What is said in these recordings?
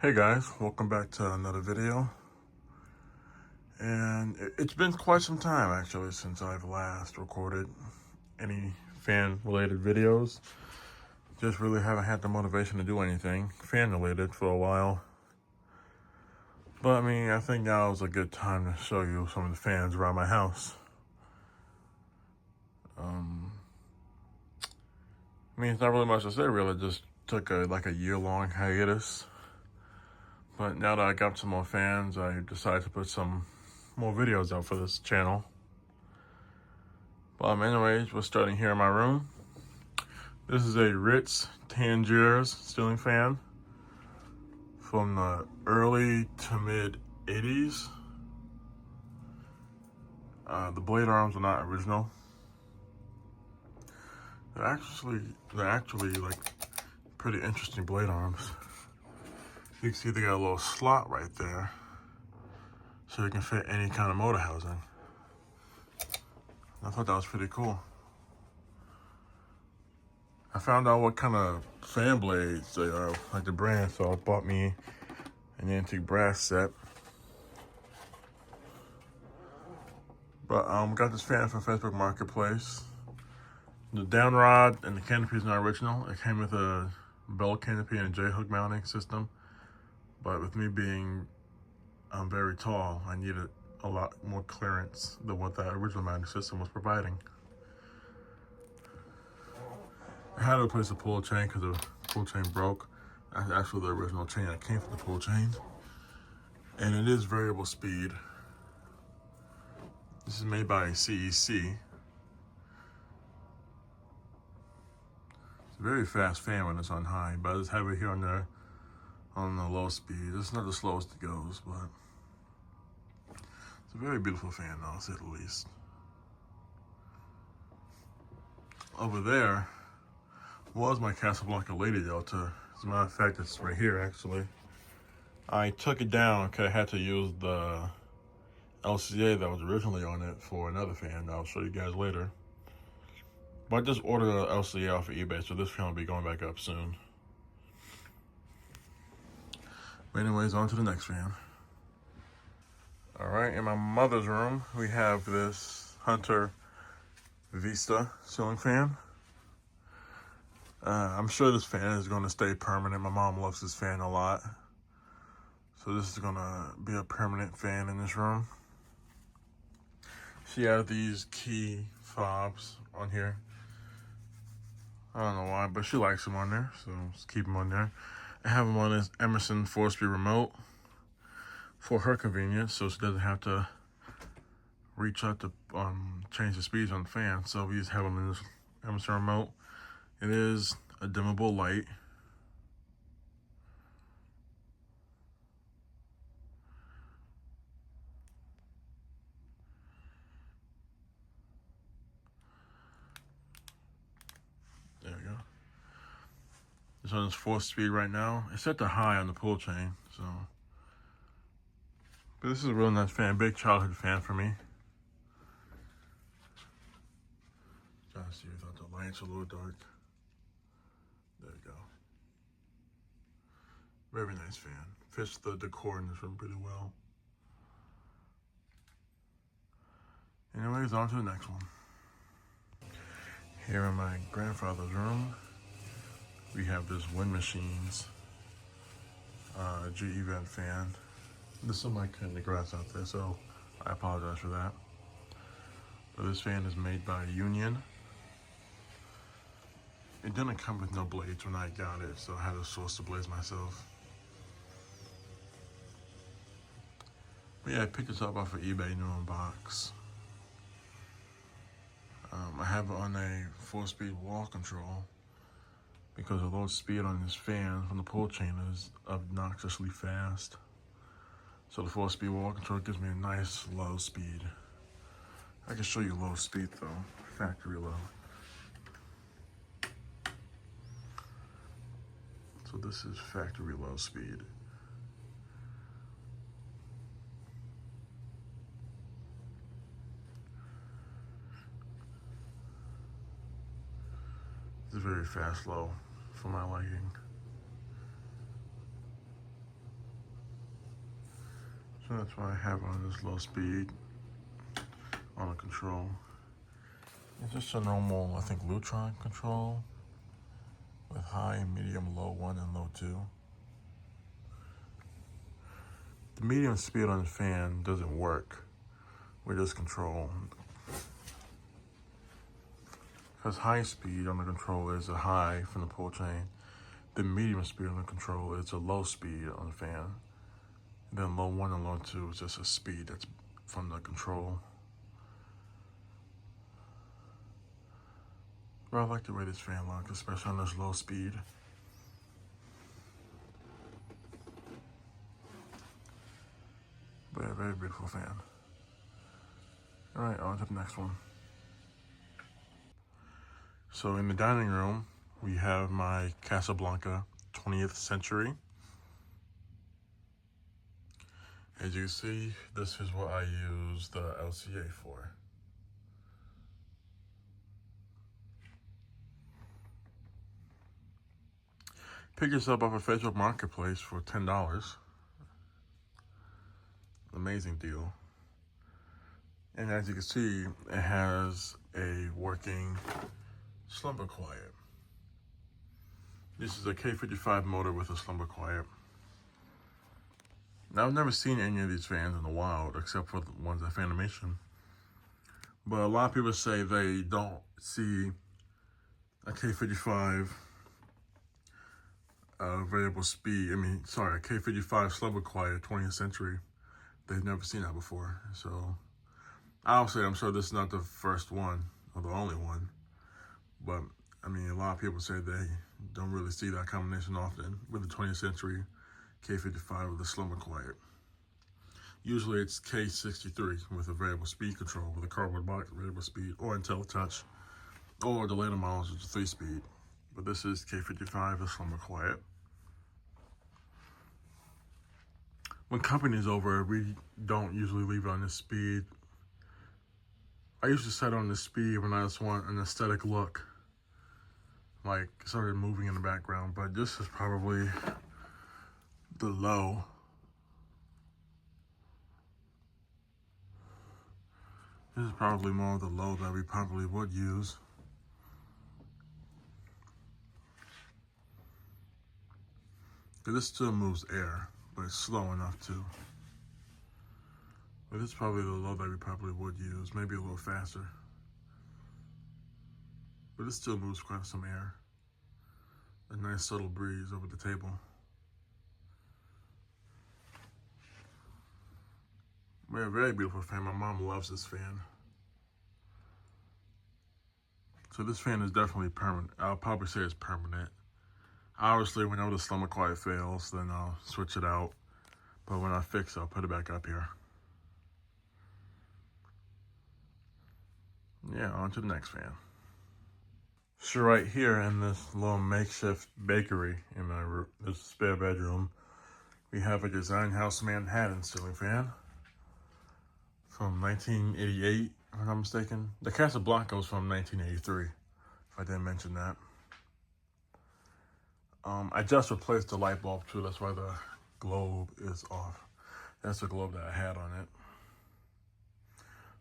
Hey guys, welcome back to another video. And it's been quite some time actually since I've last recorded any fan related videos. Just really haven't had the motivation to do anything fan related for a while. But I mean, I think now is a good time to show you some of the fans around my house. I mean, it's not really much to say really, just took a year-long hiatus. But now that I got some more fans, I decided to put some more videos out for this channel. Anyways, we're starting here in my room. This is a Ritz Tangiers ceiling fan from the early to mid 80s. The blade arms are not original. They're actually like pretty interesting blade arms. You can see they got a little slot right there, so you can fit any kind of motor housing. I thought that was pretty cool. I found out what kind of fan blades they are, like the brand, so I bought me an antique brass set. But got this fan from Facebook Marketplace. The down rod and the canopy is not original. It came with a bell canopy and a J-hook mounting system. But with me being very tall, I needed a lot more clearance than what the original mounting system was providing. I had to replace the pull chain because the pull chain broke. That's actually the original chain that came from the pull chain. And it is variable speed. This is made by CEC. It's a very fast fan when it's on high, but I just have it here on the low speed. It's not the slowest it goes, but it's a very beautiful fan, though, to say the least. Over there was my Casablanca Lady Delta. As a matter of fact, it's right here, actually. I took it down because I had to use the LCA that was originally on it for another fan that I'll show you guys later. But I just ordered an LCA off of eBay, so this fan will be going back up soon. But anyways, on to the next fan. Alright, in my mother's room, we have this Hunter Vista ceiling fan. I'm sure this fan is going to stay permanent. My mom loves this fan a lot. So this is going to be a permanent fan in this room. She has these key fobs on here. I don't know why, but she likes them on there, so let's keep them on there. I have them on this Emerson 4-speed remote for her convenience, so she doesn't have to reach out to change the speeds on the fan. So we just have them in this Emerson remote. It is a dimmable light. There we go. It's on this 4-speed right now. It's set to high on the pull chain, so. But this is a real nice fan, big childhood fan for me. Trying to see without the lights a little dark. There we go. Very nice fan. Fits the decor in this room pretty well. Anyways, on to the next one. Here in my grandfather's room, we have this Wind Machines GE vent fan. There's some cutting the grass out there, so I apologize for that. But this fan is made by Union. It didn't come with no blades when I got it, so I had to source the blades myself. But yeah, I picked this up off of eBay, new in box. I have it on a 4-speed wall control because the low speed on this fan from the pull chain is obnoxiously fast. So the 4-speed wall control gives me a nice low speed. I can show you low speed though, factory low. So this is factory low speed. It's very fast low for my liking. So that's why I have on this low speed on the control. It's just a normal, I think, Lutron control with high, medium, low 1, and low 2. The medium speed on the fan doesn't work with this control, because high speed on the control is a high from the pull chain. The medium speed on the control is a low speed on the fan. And then low 1 and low 2 is just a speed that's from the control. But I like the way this fan looks, especially on this low speed. But yeah, very beautiful fan. All right, on to the next one. So in the dining room, we have my Casablanca 20th Century. As you can see, this is what I use the LCA for. Pick this up off of Facebook Marketplace for $10. Amazing deal. And as you can see, it has a working slumber quiet. This is a K55 motor with a slumber quiet. Now, I've never seen any of these fans in the wild, except for the ones at Fanimation. But a lot of people say they don't see a K55 variable speed. A K55 slumber quiet 20th Century. They've never seen that before. So, obviously, I'm sure this is not the first one or the only one. But, a lot of people say they don't really see that combination often with the 20th Century K55 with a slumber quiet. Usually it's K63 with a variable speed control with a cardboard box variable speed, or IntelliTouch, or the later models is a 3-speed. But this is K55, a slumber quiet. When company's over, we don't usually leave it on this speed. I usually set it on this speed when I just want an aesthetic look, like started moving in the background, but this is probably the low. This is probably more of the low that we probably would use. This still moves air, but it's slow enough too. But this is probably the low that we probably would use, maybe a little faster. But it still moves quite some air. A nice subtle breeze over the table. We're a very beautiful fan. My mom loves this fan. So this fan is definitely permanent. I'll probably say it's permanent. Obviously, whenever the slumber quiet fails, then I'll switch it out. But when I fix it, I'll put it back up here. Yeah, on to the next fan. So right here in this little makeshift bakery in this spare bedroom, we have a Design House Manhattan ceiling fan from 1988, if I'm not mistaken. The Casablanca was from 1983, if I didn't mention that. I just replaced the light bulb too, that's why the globe is off. That's the globe that I had on it.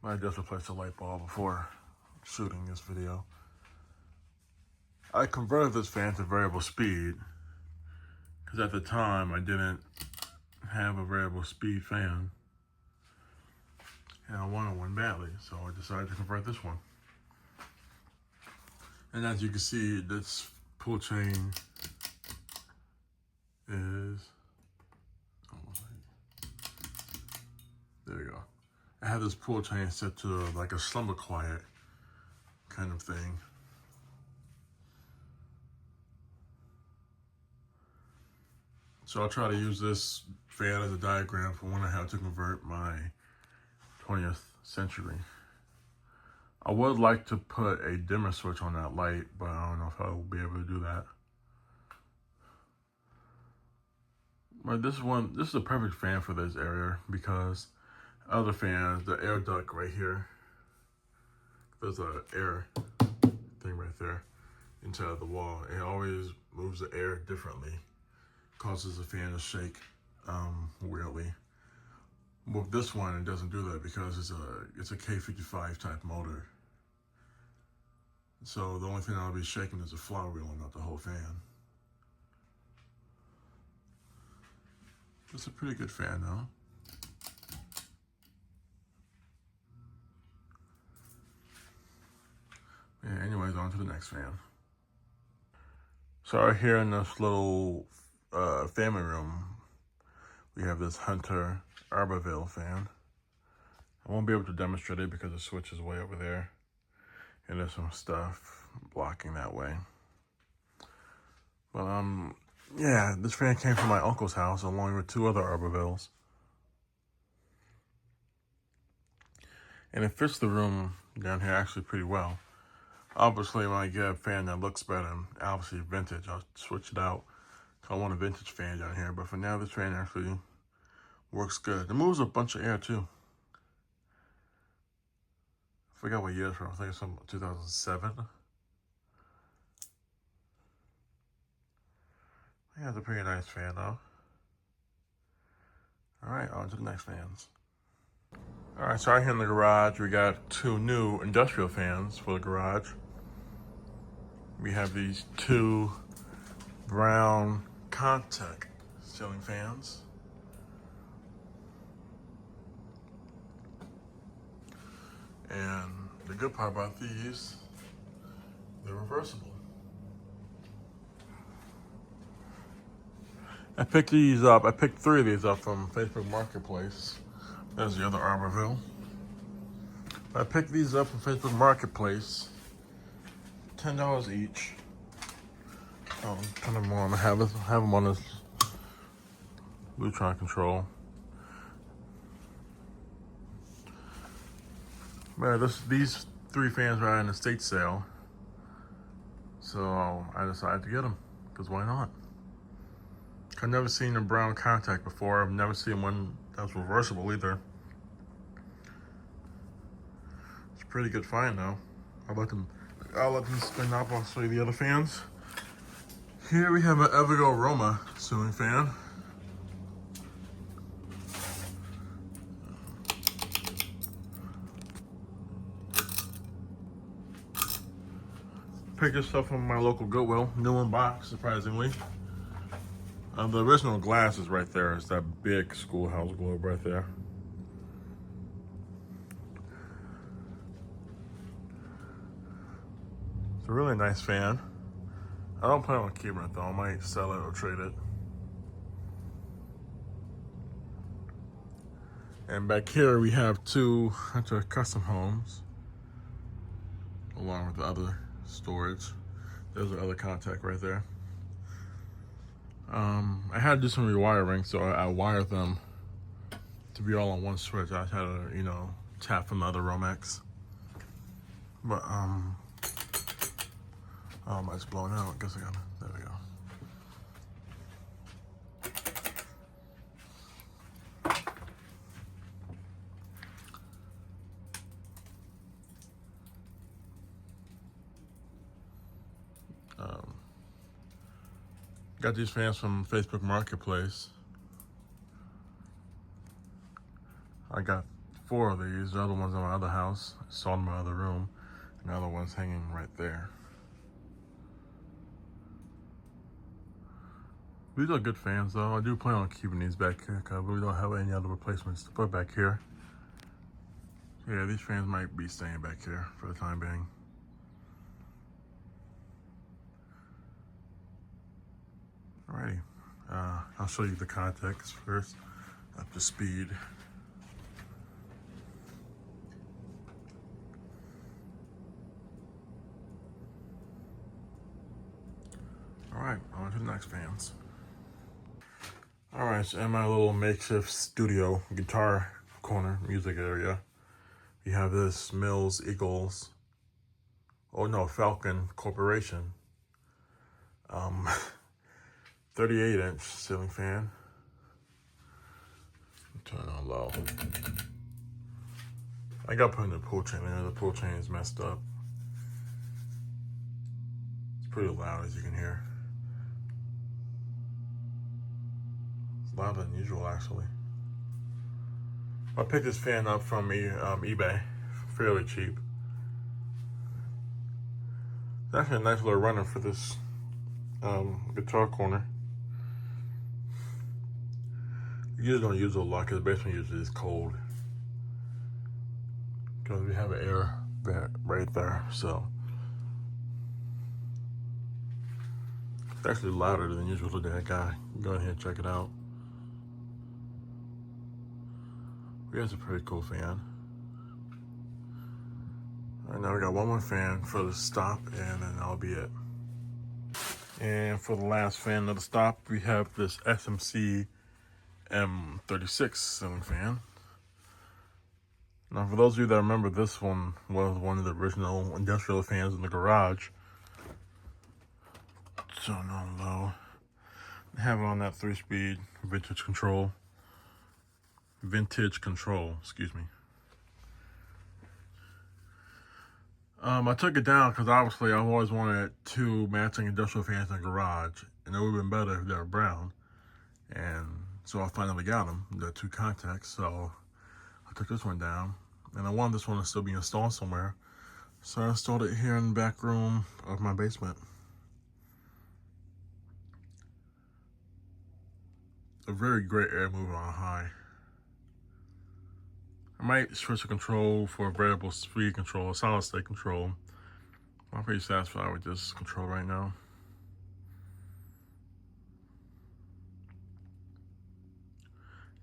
I just replaced the light bulb before shooting this video. I converted this fan to variable speed because at the time I didn't have a variable speed fan and I wanted one badly, so I decided to convert this one. And as you can see, this pull chain is, there we go. I have this pull chain set to like a slumber quiet kind of thing. So I'll try to use this fan as a diagram for when I have to convert my 20th Century. I would like to put a dimmer switch on that light, but I don't know if I will be able to do that. But this is a perfect fan for this area because other fans, the air duct right here, there's an air thing right there inside the wall. It always moves the air differently, causes the fan to shake weirdly. With this one, it doesn't do that because it's a K55 type motor. So the only thing I'll be shaking is the flywheel and not the whole fan. It's a pretty good fan though. Yeah, anyways, on to the next fan. So right here in this little family room, we have this Hunter Arborville fan. I won't be able to demonstrate it because the switch is way over there. And there's some stuff blocking that way. But yeah, this fan came from my uncle's house along with 2 other Arborvilles. And it fits the room down here actually pretty well. Obviously, when I get a fan that looks better, obviously vintage, I'll switch it out. I want a vintage fan down here, but for now, this fan actually works good. It moves a bunch of air too. I forgot what year it's from. I think it's from 2007. Yeah, it's a pretty nice fan though. All right, on to the next fans. All right, so right here in the garage, we got 2 new industrial fans for the garage. We have these 2 brown Contec ceiling fans. And the good part about these, they're reversible. I picked these up. I picked 3 of these up from Facebook Marketplace. There's the other Arborville. I picked these up from Facebook Marketplace. $10 each. Oh, kind of more. I'm gonna have them on this Lutron control. But these 3 fans are in a estate sale, so I decided to get them because why not? I've never seen a brown Contec before. I've never seen one that's reversible either. It's a pretty good find though. I'll let them spin up. I'll show you the other fans. Here we have an Evergo Roma ceiling fan. Picked this up from my local Goodwill, new in box, surprisingly. The original glass is right there. It's that big schoolhouse globe right there. It's a really nice fan. I don't plan on keeping it though. I might sell it or trade it. And back here we have 2 Hunter Custom Homes, along with the other storage. There's the other Contec right there. I had to do some rewiring, so I wired them to be all on one switch. I had to, tap from the other Romex. But oh, it's blowing out. I guess there we go. Got these fans from Facebook Marketplace. I got 4 of these. The other one's in my other house. I saw them in my other room. And the other one's hanging right there. These are good fans though. I do plan on keeping these back here because we don't have any other replacements to put back here. Yeah, these fans might be staying back here for the time being. Alrighty, I'll show you the Contecs first, up to speed. Alright, on to the next fans. Alright, so in my little makeshift studio, guitar corner, music area, we have this Mills Eagles, Falcon Corporation, 38-inch ceiling fan. Turn it on low. I got put in the pull chain there. The pull chain is messed up. It's pretty loud, as you can hear. It's louder than usual, actually. I picked this fan up from eBay, fairly cheap. It's actually a nice little runner for this guitar corner. You usually don't use it a lot because the basement usually is cold. Because we have an air vent right there, so it's actually louder than usual today. That guy, go ahead and check it out. Here's a pretty cool fan. All right, now we got one more fan for the stop, and then that'll be it. And for the last fan of the stop, we have this SMC M36 ceiling fan. Now, for those of you that remember, this one was one of the original industrial fans in the garage. So on low. I have it on that 3-speed vintage control. Excuse me. I took it down because obviously I've always wanted 2 matching industrial fans in the garage, and it would have been better if they were brown. And so I finally got them, the 2 contacts. So I took this one down, and I wanted this one to still be installed somewhere. So I installed it here in the back room of my basement. A very great air mover on high. I might switch the control for a variable speed control, a solid state control. I'm pretty satisfied with this control right now.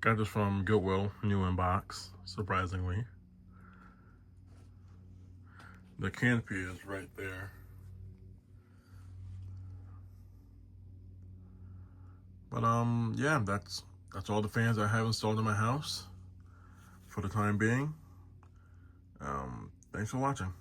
Got this from Goodwill, new in box, surprisingly. The canopy is right there. But yeah, that's all the fans I have installed in my house for the time being. Thanks for watching.